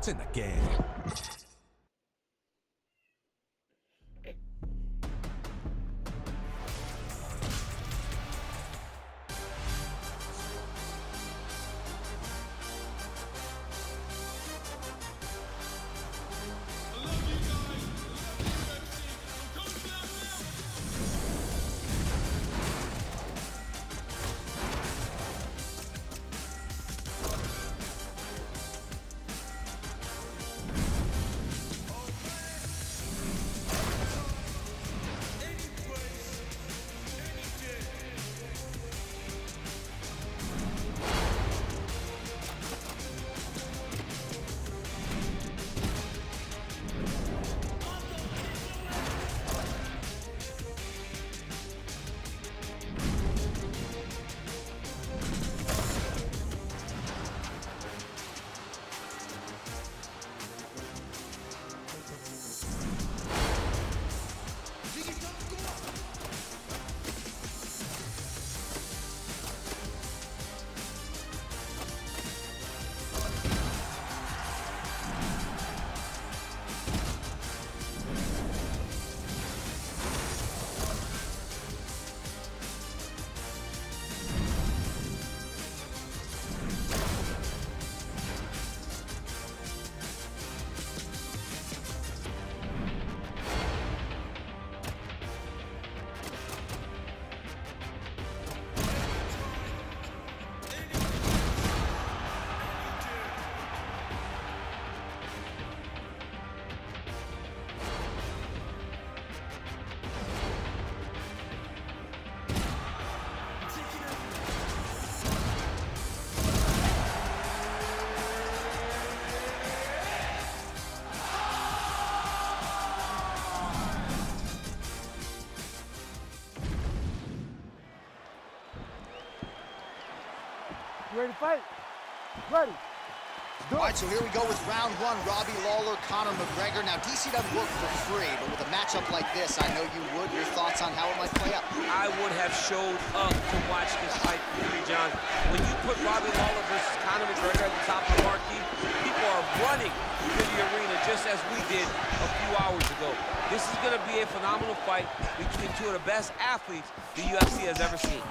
It's in the game. You ready to fight? Ready. All right, so here we go with round one. Robbie Lawler, Conor McGregor. Now, DC doesn't work for free, but with a matchup like this, I know you would. Your thoughts on how it might play out? I would have showed up to watch this fight, John. When you put Robbie Lawler versus Conor McGregor at the top of the marquee, people are running to the arena just as we did a few hours ago. This is going to be a phenomenal fight between two of the best athletes the UFC has ever seen.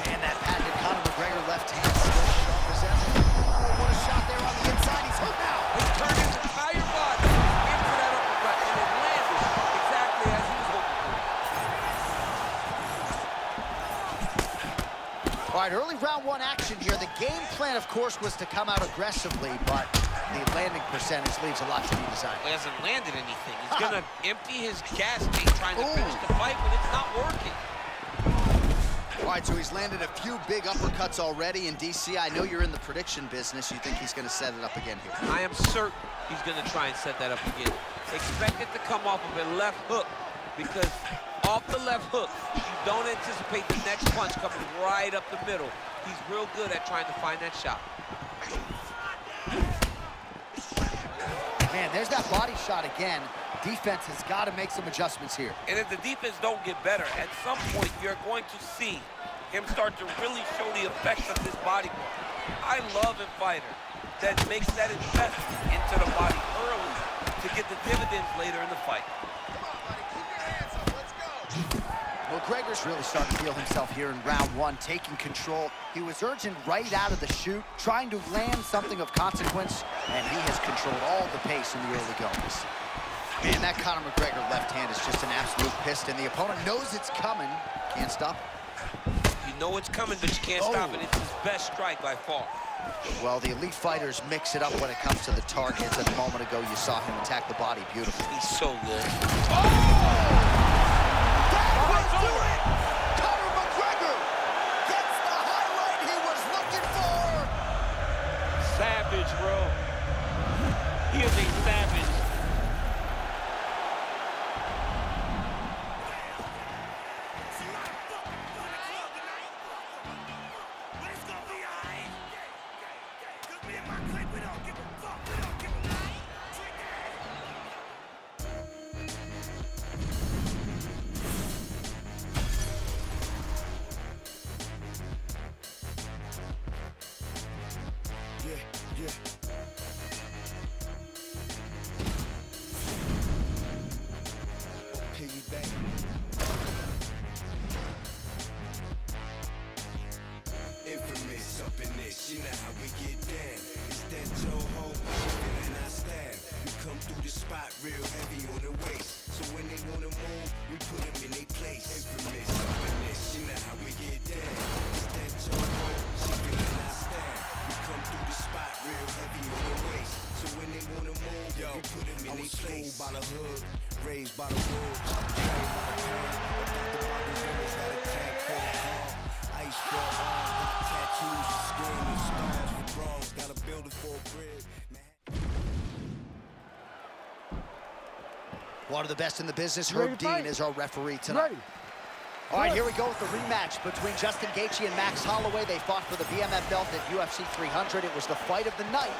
And that patented Conor McGregor left hand still sharp as ever. Oh, what a shot there on the inside. He's hooked now. He turned his entire body into that uppercut, and it landed exactly as he was hoping for. All right, early round one action here. The game plan, of course, was to come out aggressively, but the landing percentage leaves a lot to be desired. He hasn't landed anything. He's going to empty his gas tank trying to finish the fight when it's not working. All right, so he's landed a few big uppercuts already. In DC, I know you're in the prediction business. You think he's going to set it up again here? I am certain he's going to try and set that up again. Expect it to come off of a left hook, because off the left hook, you don't anticipate the next punch coming right up the middle. He's real good at trying to find that shot. Man, there's that body shot again. Defense has got to make some adjustments here. And if the defense don't get better, at some point you're going to see him start to really show the effects of this body work. I love a fighter that makes that investment into the body early to get the dividends later in the fight. McGregor's really starting to feel himself here in round one, taking control. He was urgent right out of the chute, trying to land something of consequence, and he has controlled all the pace in the early goings. Man, that Conor McGregor left hand is just an absolute piston. The opponent knows it's coming. Can't stop it. You know it's coming, but you can't stop it. It's his best strike by far. Well, the elite fighters mix it up when it comes to the targets. A moment ago, you saw him attack the body beautifully. He's so good. That will do it! Conor McGregor gets the highlight he was looking for! Savage, bro. He is a savage. the spot real heavy on the waist. So when they wanna move, we put them in their place. Infamous, stubbornness, you know how we get down. It's that turbo, she feeling our style. We come through the spot real heavy on the waist. So when they wanna move, we put them in their place. By the hood, raised by the wolves, trained by the pound. About the bottles, always got a tank full of calm. Ice for arms, got tattoos, skin and stars for bronze. Gotta build it for a crib. One of the best in the business, Herb Dean, is our referee tonight. All right, here we go with the rematch between Justin Gaethje and Max Holloway. They fought for the BMF belt at UFC 300. It was the fight of the night.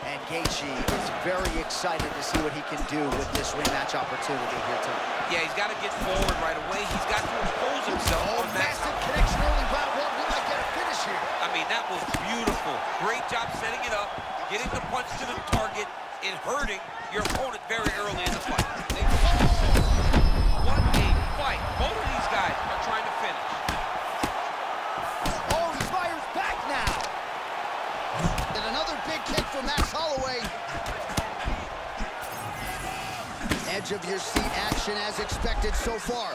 And Gaethje is very excited to see what he can do with this rematch opportunity here tonight. Yeah, he's got to get forward right away. He's got to impose himself. Oh, massive connection early, round one. We might get a finish here. I mean, that was beautiful. Great job setting it up, getting the punch to the target, and hurting your opponent very early in the fight. What a fight. Both of these guys are trying to finish. Oh, he fires back now. And another big kick from Max Holloway. Edge of your seat action as expected so far.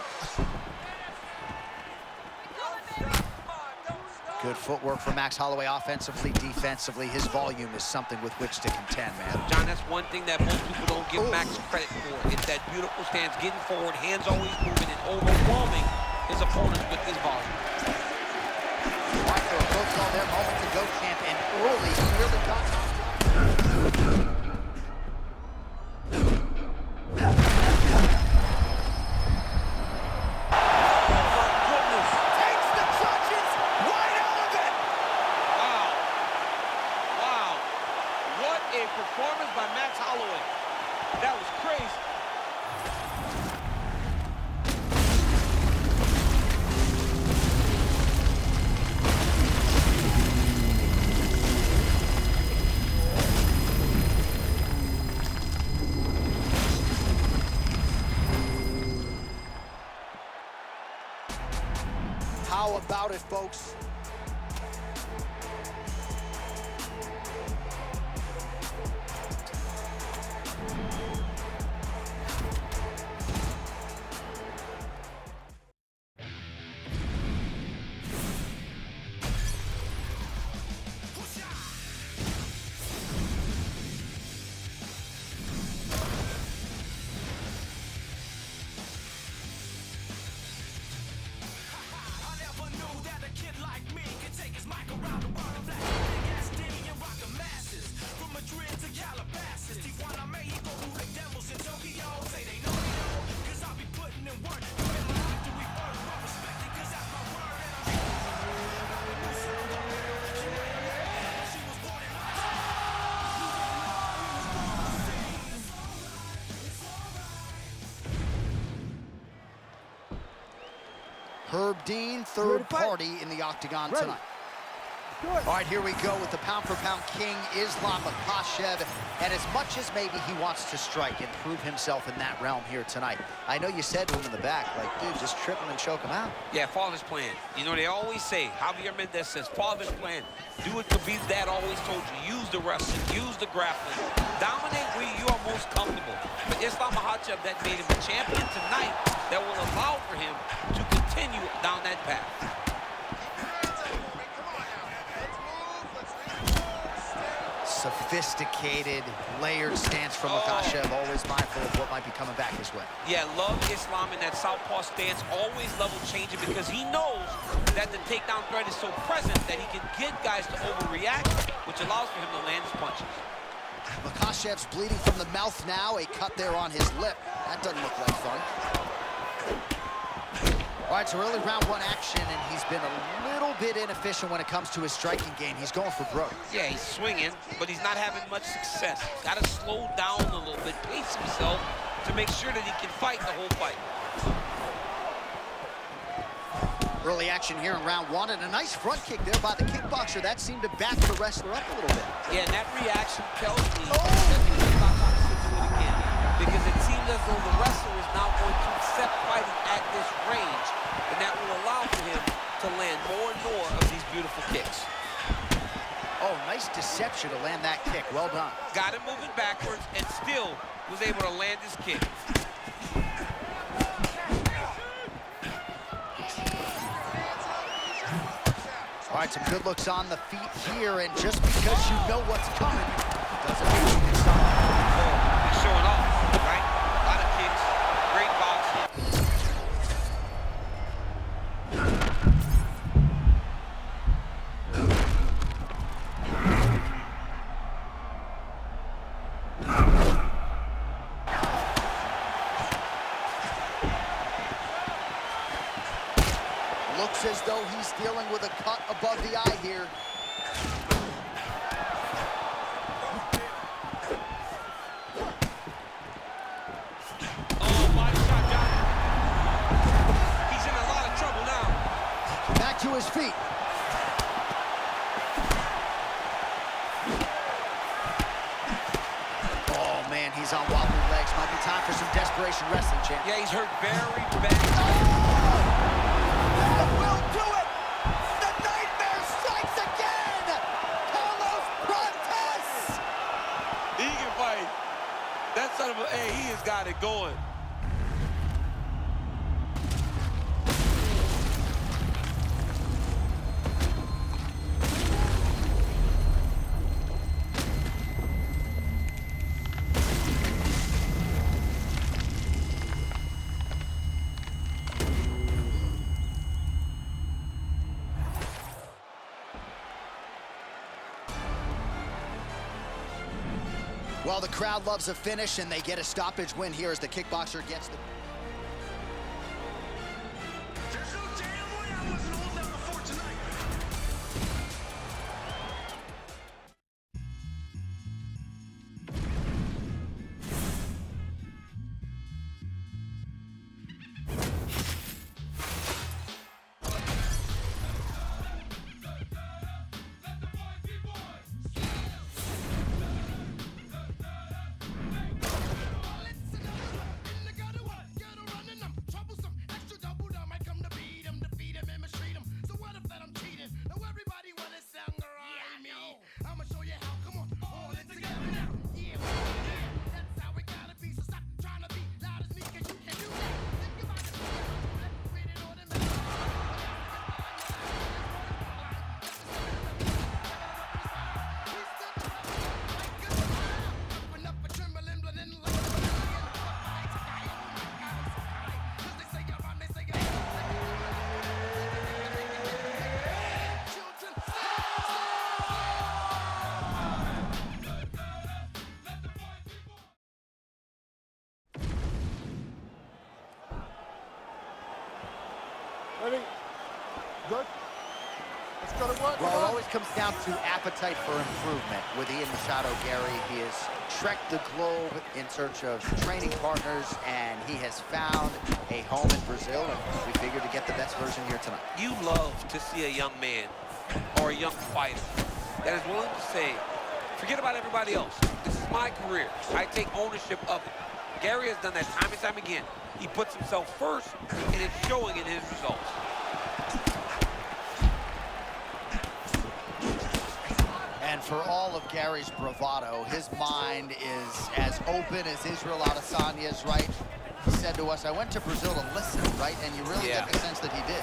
Good footwork from Max Holloway offensively, defensively. His volume is something with which to contend, man. John, that's one thing that most people don't give Max credit for. It's that beautiful stance, getting forward, hands always moving, and overwhelming his opponents with his volume. Right, there were both saw their moment to go, champ, and early he really got performance by Max Holloway. That was crazy. How about it, folks? Herb Dean, third party in the octagon tonight. All right, here we go with the pound-for-pound king, Islam Makhachev. And as much as maybe he wants to strike and prove himself in that realm here tonight, I know you said to him in the back, like, dude, just trip him and choke him out. Yeah, father's plan. You know, they always say, Javier Mendez says, father's plan. Do what Khabib's dad always told you. Use the wrestling, use the grappling. Dominate where you are most comfortable. But Islam Makhachev, that made him a champion tonight, that will allow for him to continue down that path. Sophisticated, layered stance from Makhachev, always mindful of what might be coming back his way. Yeah, love Islam in that southpaw stance, always level changing because he knows that the takedown threat is so present that he can get guys to overreact, which allows for him to land his punches. Makhachev's bleeding from the mouth now, a cut there on his lip. That doesn't look like fun. All right, so early round one action, and he's been a little bit inefficient when it comes to his striking game. He's going for broke. Yeah, he's swinging, but he's not having much success. Got to slow down a little bit, pace himself to make sure that he can fight the whole fight. Early action here in round one, and a nice front kick there by the kickboxer. That seemed to back the wrestler up a little bit. Yeah, and that reaction tells me that he was about to stick to it again, because it seems as though the wrestler is now going to accept fighting at this range, and that will allow for him to land more and more of these beautiful kicks. Oh, nice deception to land that kick. Well done. Got him moving backwards and still was able to land his kick. All right, some good looks on the feet here, and just because you know what's coming doesn't mean you can stop it. Oh, he's showing off, right? A lot of kicks, great boxing. Looks as though he's dealing with a cut above the eye here. Oh, body shot, John. He's in a lot of trouble now. Back to his feet. Oh, man, he's on wobbly legs. Might be time for some desperation wrestling, champ. Yeah, he's hurt very bad. That will do it! The nightmare strikes again! Carlos Prantes! He can fight. That son of a, hey, he has got it going. Well, the crowd loves a finish, and they get a stoppage win here as the kickboxer gets the... There's no damn way I wasn't holding down the fort tonight. Ready? Good? Let's go to work. Well, it always comes down to appetite for improvement. With Ian Machado Gary, he has trekked the globe in search of training partners, and he has found a home in Brazil, and we figured to get the best version here tonight. You love to see a young man or a young fighter that is willing to say, forget about everybody else. This is my career. I take ownership of it. Gary has done that time and time again. He puts himself first, and it's showing in his results. And for all of Gary's bravado, his mind is as open as Israel Adesanya's, right? He said to us, I went to Brazil to listen, right? And you really get the sense that he did.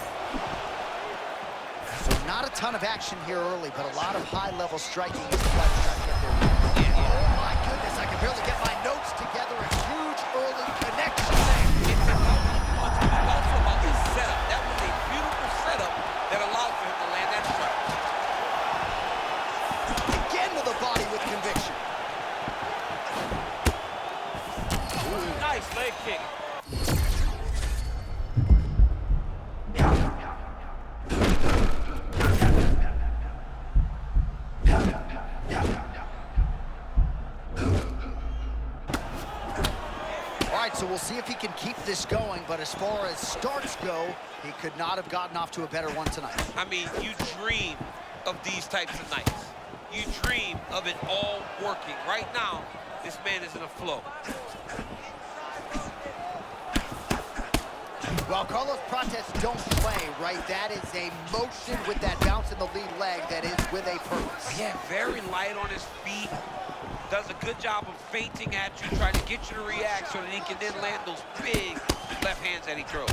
So not a ton of action here early, but a lot of high-level striking as the guys try to get their... Oh, my goodness, I can barely get my notes together. A huge early connection there. It's also about his setup. That was a beautiful setup that allowed for him to land that strike. Again to the body with conviction. Ooh, nice leg kick. So we'll see if he can keep this going, but as far as starts go, he could not have gotten off to a better one tonight. I mean, you dream of these types of nights. You dream of it all working. Right now, this man is in a flow. Well, Carlos Prantes don't play, right? That is a motion with that bounce in the lead leg that is with a purpose. Yeah, very light on his feet. does a good job of feinting at you, trying to get you to react so that he can then land those big left hands that he throws.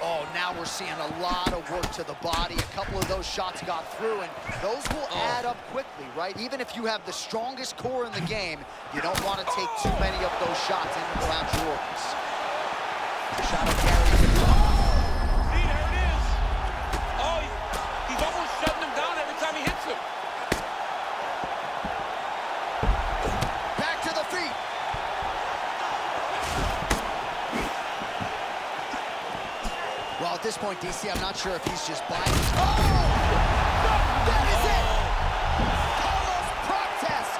Oh, now we're seeing a lot of work to the body. A couple of those shots got through, and those will add up quickly, right? Even if you have the strongest core in the game, you don't want to take too many of those shots in and around your organs. Shadow carries it. See, there it is. Oh, he's almost shutting him down every time he hits him. Back to the feet. Well, at this point, DC, I'm not sure if he's just buying. Oh! That is it! Carlos Prates!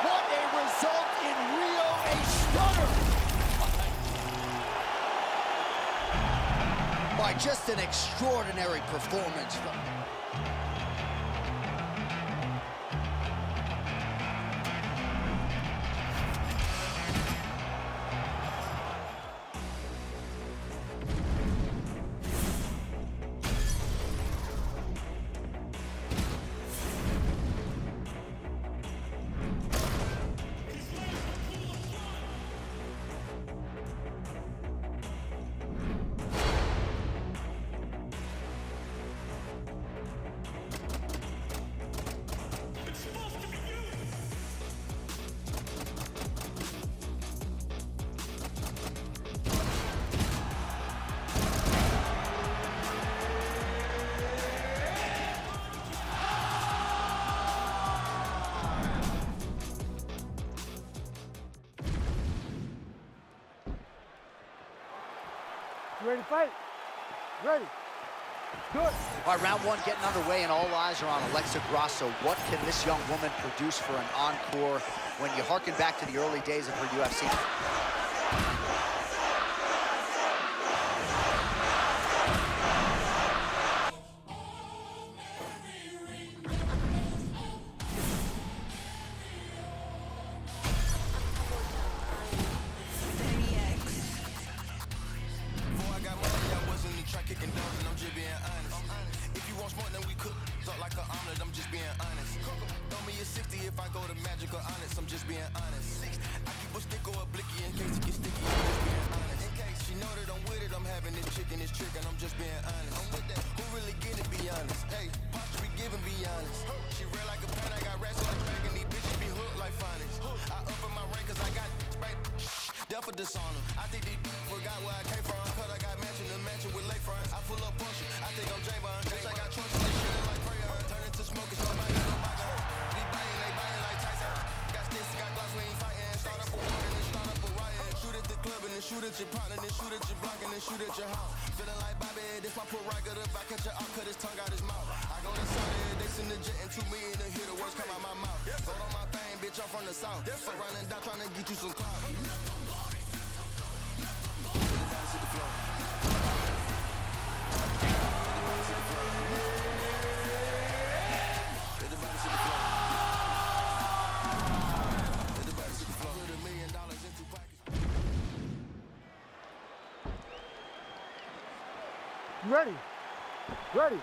What a result in Rio, a stunner! By just an extraordinary performance from You ready to fight? Ready. Good. All right, round one getting underway, and all eyes are on Alexa Grasso. What can this young woman produce for an encore when you harken back to the early days of her UFC? Dishonor. I think they forgot where I came from, cause I got mansion with lakefront. I pull up Porsche, I think I'm J-Bone. Bitch, I got choices, this shit like crayon. Turn into smoke, it's nobody, nobody. They buying like Tyson. Got sticks, got gloves, we ain't fighting. Start up a war and then start up a riot. Shoot at the club and then shoot at your partner, then shoot at your block and then shoot at your house. Feeling like Bobby, this my put right good up. I catch your out, cut his tongue out his mouth. I go to Saudi, they send the jet and 2 million to hear the words come out my mouth. Vote on my thing, bitch, I'm from the south. Fuck running down trying to get you some clout. Ready. Ready.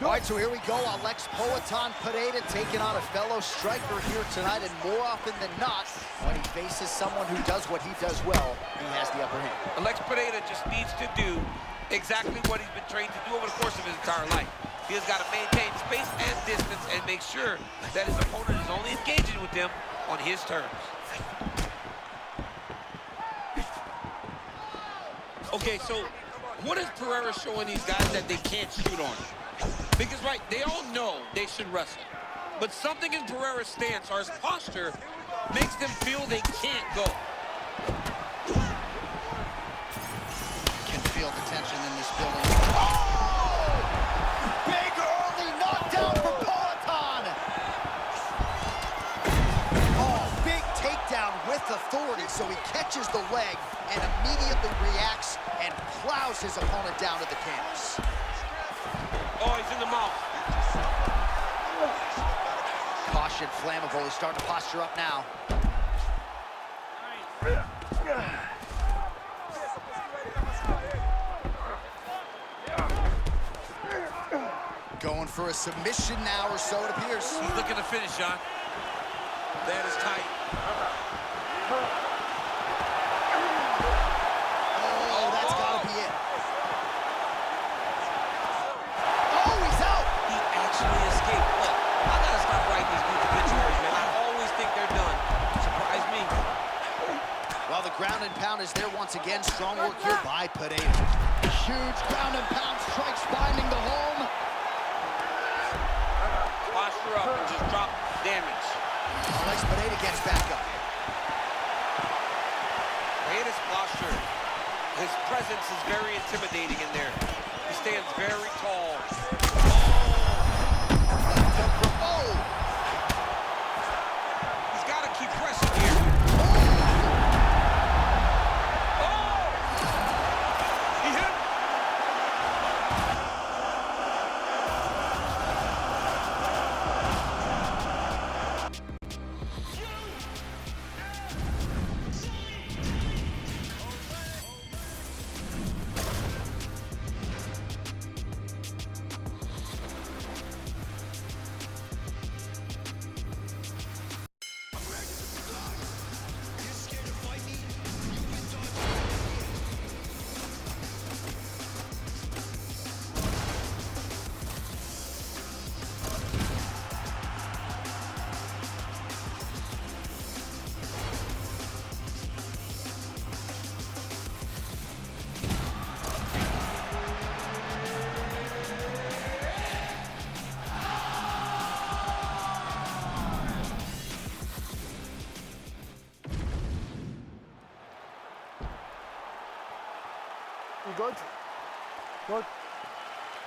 All right, so here we go. Alex Poatan Pereira taking on a fellow striker here tonight, and more often than not, when he faces someone who does what he does well, he has the upper hand. Alex Pereira just needs to do exactly what he's been trained to do over the course of his entire life. He has got to maintain space and distance and make sure that his opponent is only engaging with him on his terms. Okay, so what is Pereira showing these guys that they can't shoot on? Because, right, they all know they should wrestle. But something in Pereira's stance or his posture makes them feel they can't go. Can feel the tension in this building. Oh! Big early knockdown for Poatan. Oh, big takedown with authority, so he catches the leg and immediately reacts and plows his opponent down to the canvas. Oh, he's in the mouth. Caution, flammable. He's starting to posture up now. for a submission now, or so it appears. He's looking to finish, John. That is tight. Oh, that's gotta be it. Oh, he's out! He actually escaped. Look, I gotta stop writing these dudes obituaries, man. I always think they're done. Surprise me. Well, the ground and pound is there once again. Strong work here by Pereira. Huge ground and pound strikes finding the home. Posture up and just drop damage. Alex Pereira gets back up. Pereira's posture, his presence is very intimidating in there. He stands very tall. Oh! He's got to keep pressing here. Oh! He hit. You good? Good.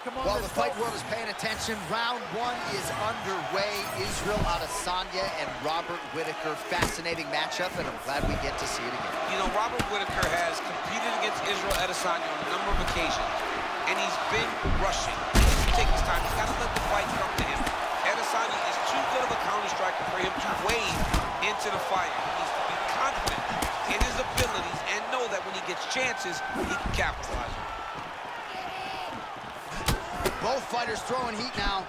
Come on, While the let's fight go. world is paying attention, round one is underway. Israel Adesanya and Robert Whittaker. Fascinating matchup, and I'm glad we get to see it again. You know, Robert Whittaker has competed against Israel Adesanya on a number of occasions, and he's been rushing. He needs to take his time. He's got to let the fight come to him. Adesanya is too good of a counter-striker for him to wade into the fight. He needs to be confident in his abilities and know that when he gets chances, he can capitalize. Both fighters throwing heat now.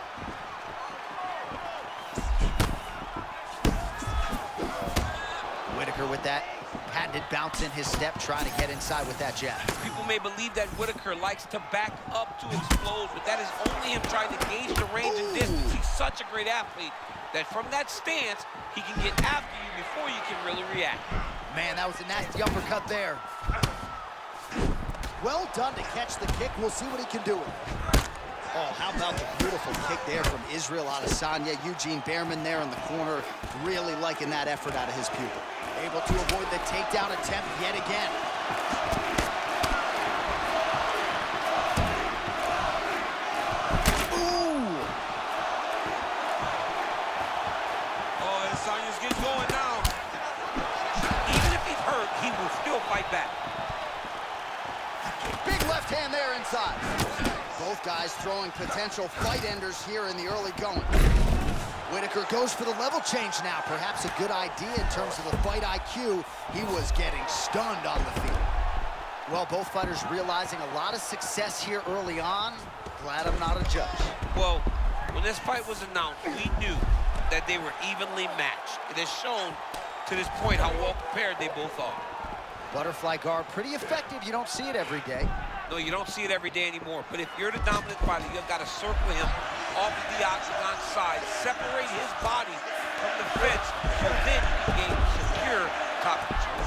Whittaker with that patented bounce in his step, trying to get inside with that jab. People may believe that Whittaker likes to back up to explode, but that is only him trying to gauge the range and distance. He's such a great athlete that from that stance, he can get after you before you can really react. Man, that was a nasty uppercut there. Well done to catch the kick. We'll see what he can do with it. Oh, how about the beautiful kick there from Israel Adesanya. Eugene Behrman there in the corner, really liking that effort out of his pupil. Able to avoid the takedown attempt yet again. Ooh! Oh, Adesanya's getting going now. Even if he's hurt, he will still fight back. Big left hand there inside. Both guys throwing potential fight enders here in the early going. Whittaker goes for the level change now. Perhaps a good idea in terms of the fight IQ. He was getting stunned on the field. Well, both fighters realizing a lot of success here early on. Glad I'm not a judge. Well, when this fight was announced, we knew that they were evenly matched. It has shown to this point how well prepared they both are. Butterfly guard, pretty effective. You don't see it every day. No, you don't see it every day anymore. But if you're the dominant fighter, you've got to circle him off of the octagon side, separate his body from the fence, so then you can gain secure top control.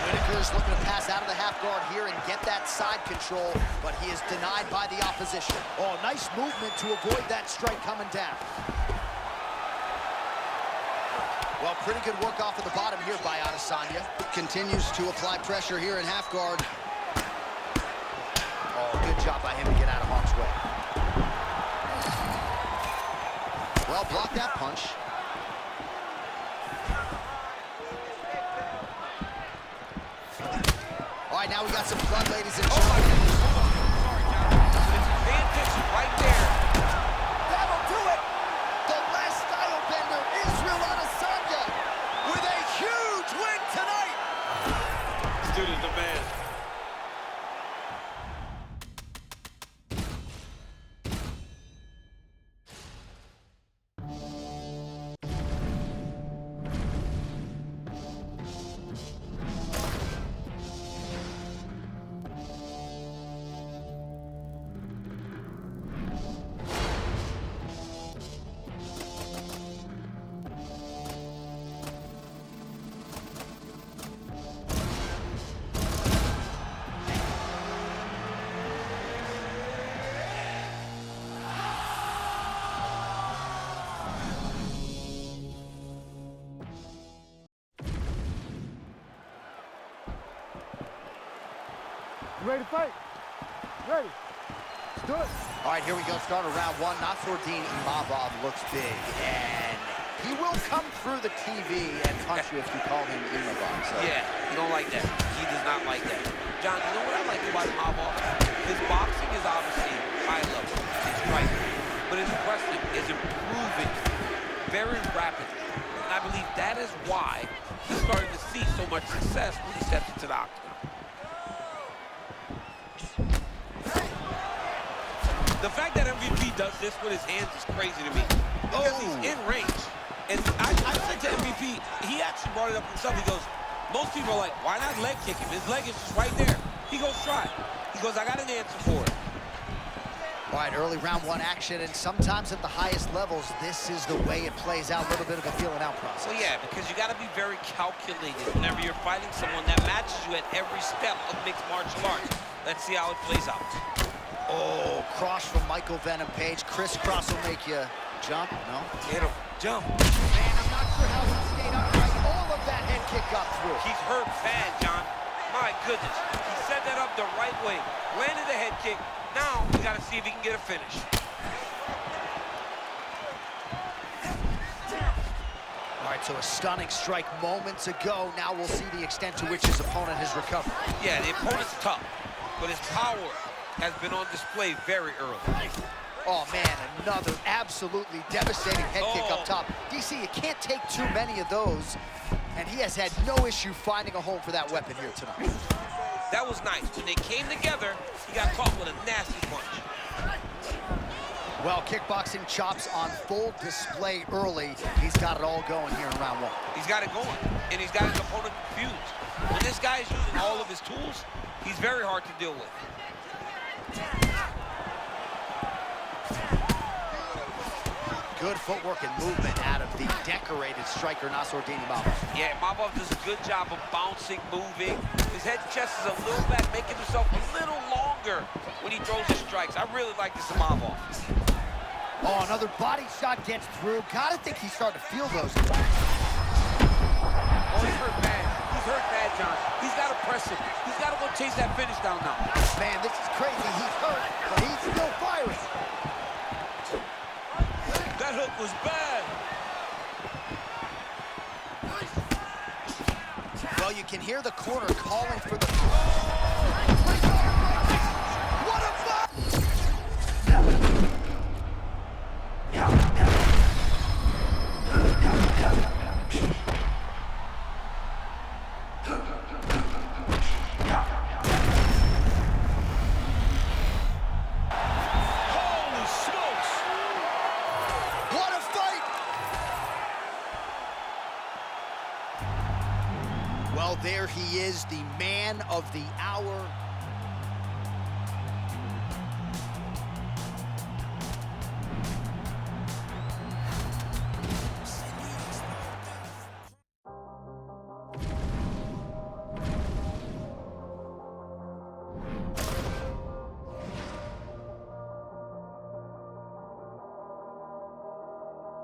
Whittaker's looking to pass out of the half guard here and get that side control, but he is denied by the opposition. Oh, nice movement to avoid that strike coming down. Well, pretty good work off of the bottom here by Adesanya. Continues to apply pressure here in half guard. Oh, good job by him to get out of harm's way. Well, block that punch. All right, now we got some blood, ladies and gentlemen. Oh, my goodness. Sorry, John. Pay attention right there. That'll do it. The last style bender, Israel Adesanya, with a huge win tonight. This dude is the man. You ready to fight? Ready. Let's do it. All right, here we go. Start of round one. Nassourdine Imavov looks big, and he will come through the TV and punch you if you call him Imavov. So. Yeah, he don't like that. He does not like that. John, you know what I like about Imavov? His boxing is obviously high level. It's right. But his wrestling is improving very rapidly. And I believe that is why he's starting to see so much success when he steps into the octagon. The fact that MVP does this with his hands is crazy to me. Because he's in range. And I said to MVP, he actually brought it up himself. He goes, most people are like, why not leg kick him? His leg is just right there. He goes, try it. He goes, I got an answer for it. All right, early round one action, and sometimes at the highest levels, this is the way it plays out, a little bit of a feeling out process. Well, yeah, because you got to be very calculated whenever you're fighting someone that matches you at every step of mixed martial arts. Let's see how it plays out. Oh, cross from Michael Venom Page. Crisscross will make you jump. No? Get him. Jump. Man, I'm not sure how he stayed upright. All of that head kick got through. He's hurt bad, John. My goodness. He set that up the right way. Landed the head kick. Now, we got to see if he can get a finish. All right, so a stunning strike moments ago. Now we'll see the extent to which his opponent has recovered. Yeah, the opponent's tough, but his power has been on display very early. Oh, man, another absolutely devastating head kick up top. DC, you can't take too many of those, and he has had no issue finding a home for that weapon here tonight. That was nice. When they came together, he got caught with a nasty punch. Well, kickboxing chops on full display early. He's got it all going here in round one. He's got it going, and he's got his opponent confused. When this guy is using all of his tools, he's very hard to deal with. Good footwork and movement out of the decorated striker, Nassourdine Imavov. Yeah, Imavov does a good job of bouncing, moving. His head chest is a little back, making himself a little longer when he throws his strikes. I really like this Imavov. Oh, another body shot gets through. Gotta think he's starting to feel those. Oh, he's hurt bad. He's hurt bad, John. He's got to press him. He's got to go chase that finish down now. Man, this is crazy. He's hurt, but he's still firing. That hook was bad. Well, you can hear the corner calling for the... What a fuck! Holy smokes! What a fight! Well, there he is, the man of the hour.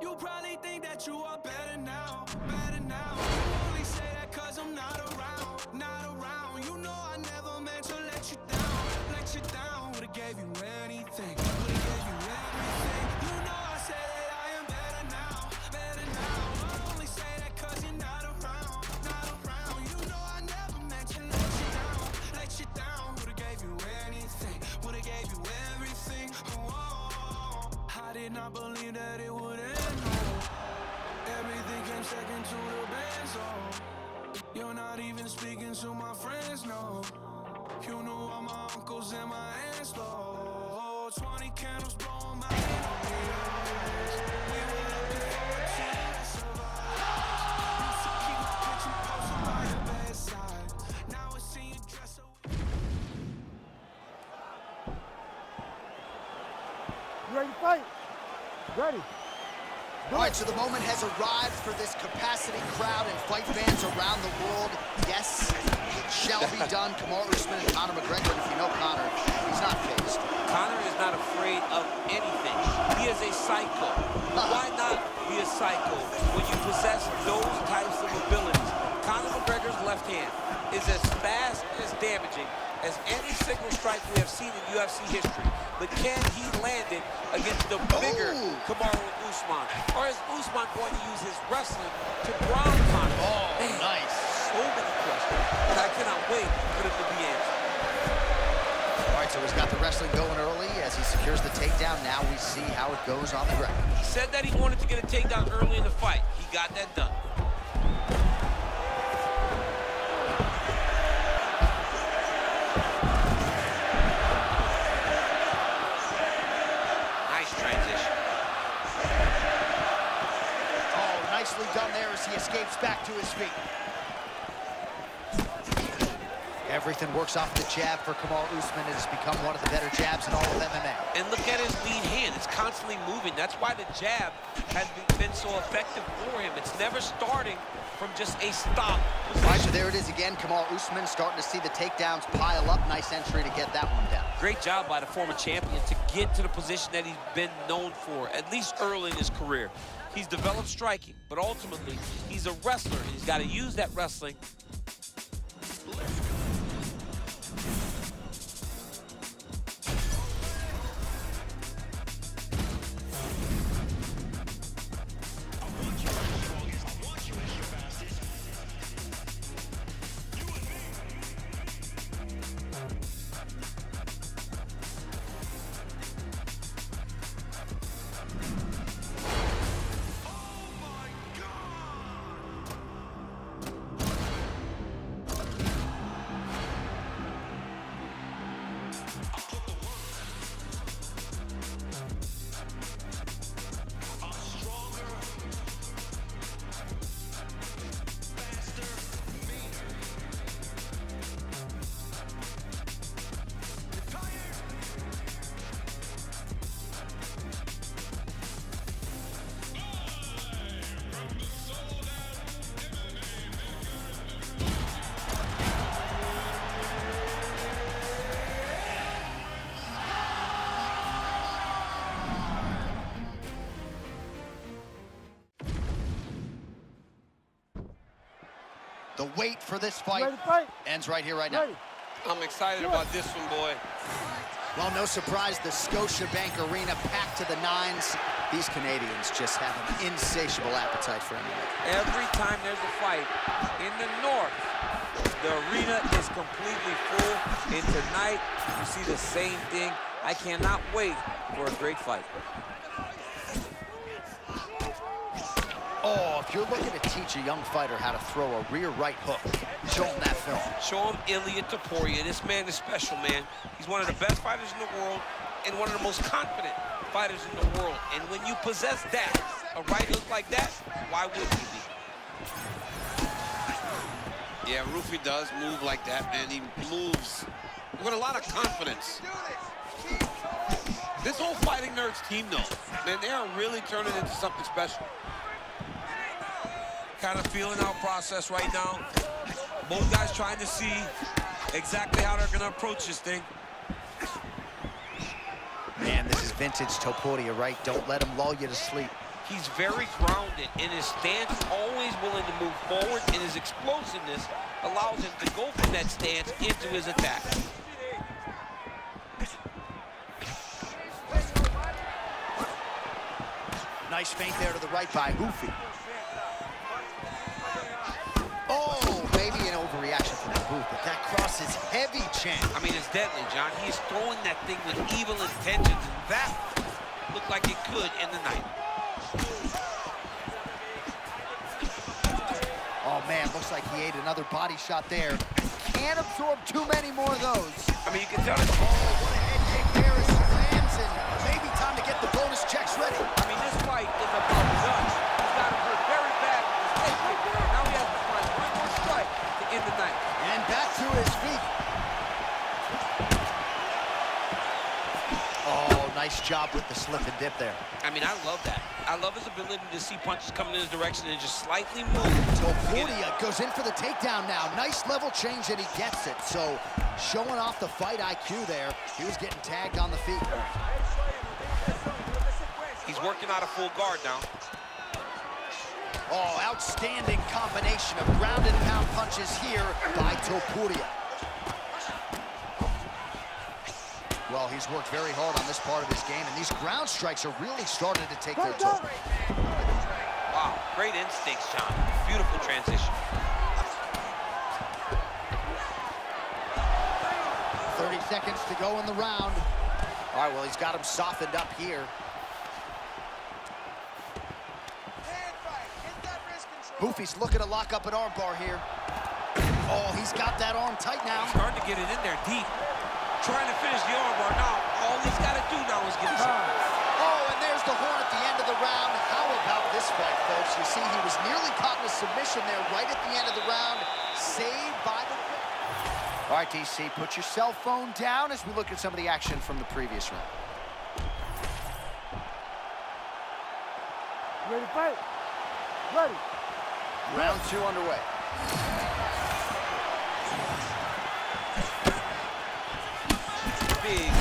You probably think that you are better now, better now. You only say that cause I'm not around, not around. You know I never meant to let you down, let you down. Would've gave you anything, would've gave you everything. You know I said that I am better now, better now. I only say that cause you're not around, not around. You know I never meant to let you down. Would've gave you anything, would've gave you everything. Oh, I did not believe that it would end. Everything came second to the band, so you're not even speaking to my friends, no. You knew all my uncles and my aunts, though. 20 candles blowing my head on me. We were looking forward to the rest of our lives. Used to keep my picture posted by your bedside. Now I see you dress up. You ready to fight? Ready. All right, so the moment has arrived for this capacity crowd and fight fans around the world. Yes, it shall be done. Kamaru Usman and Conor McGregor. If you know Conor, he's not phased. Conor is not afraid of anything. He is a psycho. Why not be a psycho when you possess those types of abilities? Conor McGregor's left hand is as fast and as damaging as any single strike we have seen in UFC history. But can he land it against the bigger Kamaru Usman? Or is Usman going to use his wrestling to ground Conor? Oh, man, nice. So many questions, and I cannot wait for them to be answered. All right, so he's got the wrestling going early as he secures the takedown. Now we see how it goes on the ground. He said that he wanted to get a takedown early in the fight. He got that done. Nice transition. Oh, nicely done there as he escapes back to his feet. Everything works off the jab for Kamaru Usman. It has become one of the better jabs in all of MMA. And look at his lead hand. It's constantly moving. That's why the jab has been so effective for him. It's never starting from just a stop position. All right, so there it is again. Kamaru Usman starting to see the takedowns pile up. Nice entry to get that one down. Great job by the former champion to get to the position that he's been known for, at least early in his career. He's developed striking, but ultimately, he's a wrestler, and he's got to use that wrestling. The wait for this fight ends right here, right now. I'm excited about this one, boy. Well, no surprise, the Scotiabank Arena packed to the nines. These Canadians just have an insatiable appetite for MMA. Every time there's a fight in the north, the arena is completely full. And tonight, you see the same thing. I cannot wait for a great fight. Oh, if you're looking to teach a young fighter how to throw a rear right hook, show him that film. Show him Ilia Topuria. This man is special, man. He's one of the best fighters in the world and one of the most confident fighters in the world. And when you possess that, a right hook like that, why wouldn't you be? Yeah, Rufi does move like that, man. He moves with a lot of confidence. This whole Fighting Nerds team, though, man, they are really turning into something special. Kind of feeling our process right now. Both guys trying to see exactly how they're going to approach this thing. Man, this is vintage Topuria, right? Don't let him lull you to sleep. He's very grounded in his stance, always willing to move forward, and his explosiveness allows him to go from that stance into his attack. Nice feint there to the right by Hoofy. Oh, maybe an overreaction from the booth, but that cross is heavy, champ. I mean, it's deadly, John. He's throwing that thing with evil intentions, and that looked like it could end the night. Oh, man, looks like he ate another body shot there. Can't absorb too many more of those. I mean, you can tell it's... Oh, what a head kick there as he lands, and maybe time to get the bonus checks ready. I mean, this fight is about done. He's got him hurt very bad with his head kick. Now he has to find one more strike to end the night. And back to his feet. Oh, nice job with the slip and dip there. I mean, I love that. I love his ability to see punches coming in his direction and just slightly move. Topuria goes in for the takedown now. Nice level change, and he gets it. So, showing off the fight IQ there. He was getting tagged on the feet. He's working out of full guard now. Oh, outstanding combination of ground and pound punches here by Topuria. Well, he's worked very hard on this part of his game, and these ground strikes are really starting to take their toll. Wow, great instincts, John. Beautiful transition. 30 seconds to go in the round. All right, well, he's got him softened up here. Boofy's looking to lock up an armbar here. Oh, he's got that arm tight now. Starting to get it in there deep. Trying to finish the armbar now. All he's got to do now is get it. Oh, and there's the horn at the end of the round. How about this fight, folks? You see, he was nearly caught in a submission there right at the end of the round. Saved by the... All right, DC, put your cell phone down as we look at some of the action from the previous round. Ready to fight? Ready. Round 2 underway. Big.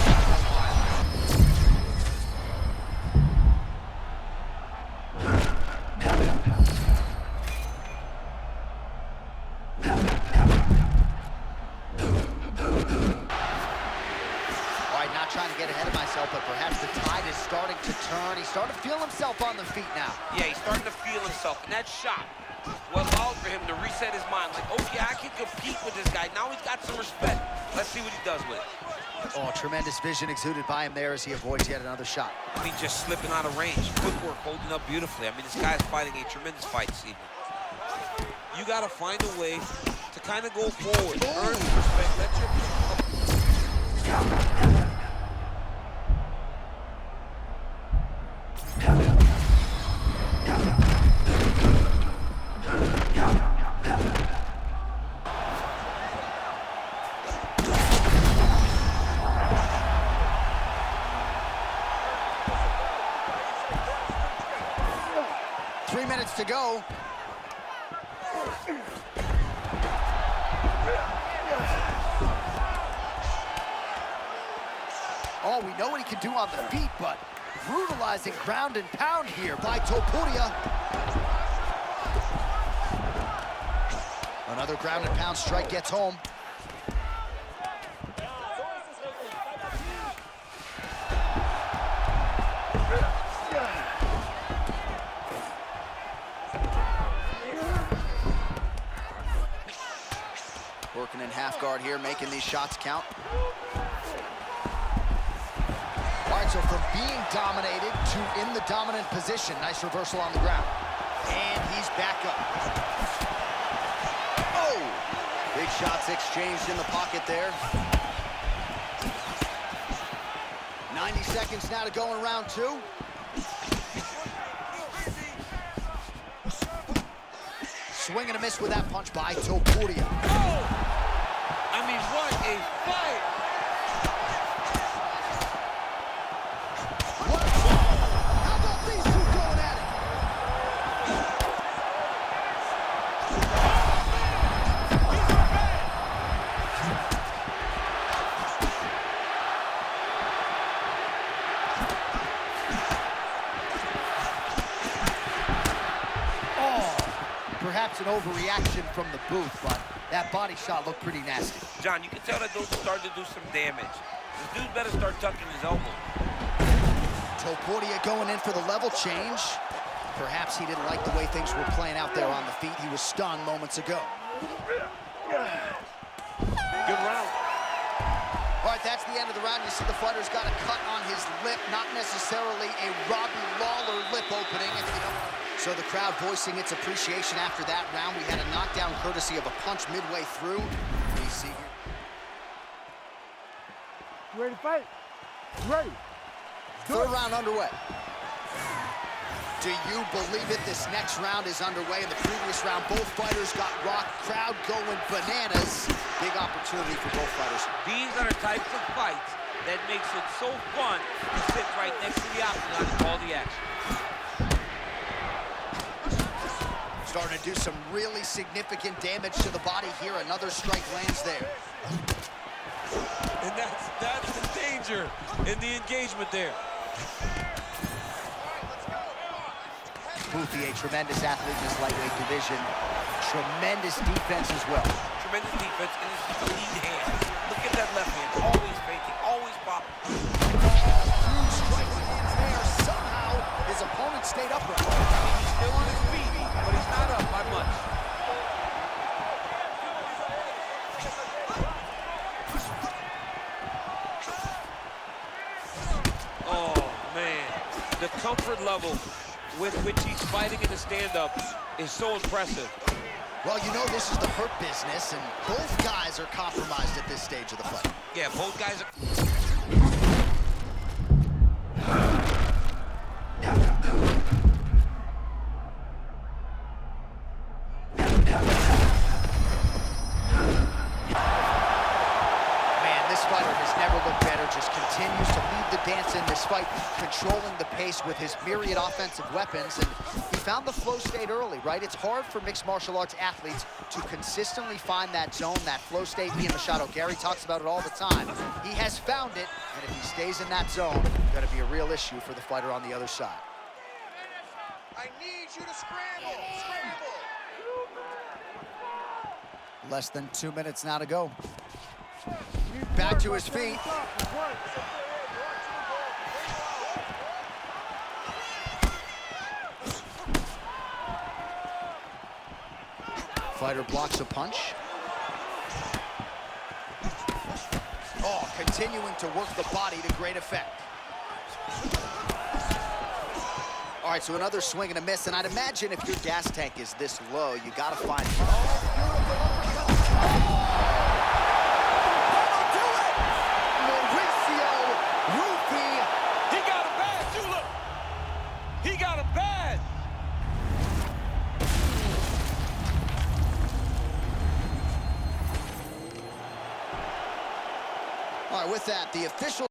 Trying to get ahead of myself, but perhaps the tide is starting to turn. He's starting to feel himself on the feet now. Yeah, he's starting to feel himself, and that shot was allowed for him to reset his mind. Like, okay, I can compete with this guy. Now he's got some respect. Let's see what he does with it. Oh, tremendous vision exuded by him there as he avoids yet another shot. I mean, just slipping out of range. Footwork holding up beautifully. I mean, this guy's fighting a tremendous fight this evening. You got to find a way to kind of go forward. Earn respect. Let your... 3 minutes to go. Oh, we know what he can do on the feet, but brutalizing ground and pound here by Topuria. Another ground and pound strike gets home. Working in half guard here, making these shots count. All right, so from being dominated to in the dominant position. Nice reversal on the ground. And he's back up. Oh! Big shots exchanged in the pocket there. 90 seconds now to go in round 2. Swing and a miss with that punch by Topuria. Oh! I mean, what a fight! What a fight! How about these two going at it? Oh, perhaps an overreaction from the booth, but that body shot looked pretty nasty. John, you can tell that those are starting to do some damage. This dude better start tucking his elbow. Topuria going in for the level change. Perhaps he didn't like the way things were playing out there on the feet. He was stunned moments ago. Good round. All right, that's the end of the round. You see the fighter's got a cut on his lip, not necessarily a Robbie Lawler lip opening. So the crowd voicing its appreciation after that round. We had a knockdown courtesy of a punch midway through. DC here. You ready to fight? Ready. Third round underway. Do you believe it? This next round is underway. In the previous round, both fighters got rocked. Crowd going bananas. Big opportunity for both fighters. These are the types of fights that makes it so fun to sit right next to the octagon and call the action. Starting to do some really significant damage to the body here. Another strike lands there. And that's the danger in the engagement there. Boofy, a tremendous athlete in this lightweight division. Tremendous defense as well. Tremendous defense, and his clean hands. Look at that left hand, always faking, always popping. Huge striking hands there. Somehow, his opponent stayed upright. He's still on his feet, but he's not up by much. Oh, man. The comfort level with which he's fighting in the stand-up is so impressive. Well, you know this is the hurt business, and both guys are compromised at this stage of the fight. Yeah, both guys are... Man, this fighter has never looked better, just continues to lead the dance in this fight, controlling the pace with his myriad offensive weapons, and he found the flow state early, right? It's hard for mixed martial arts athletes to consistently find that zone, that flow state. Ian Machado, Gary talks about it all the time. He has found it, and if he stays in that zone, going to be a real issue for the fighter on the other side. I need you to scramble, scramble. Less than 2 minutes now to go. Back to his feet. Fighter blocks a punch. Oh, continuing to work the body to great effect. All right, so another swing and a miss, and I'd imagine if your gas tank is this low, you gotta find... He got him bad, too, look. He got him bad. All right, with that, the official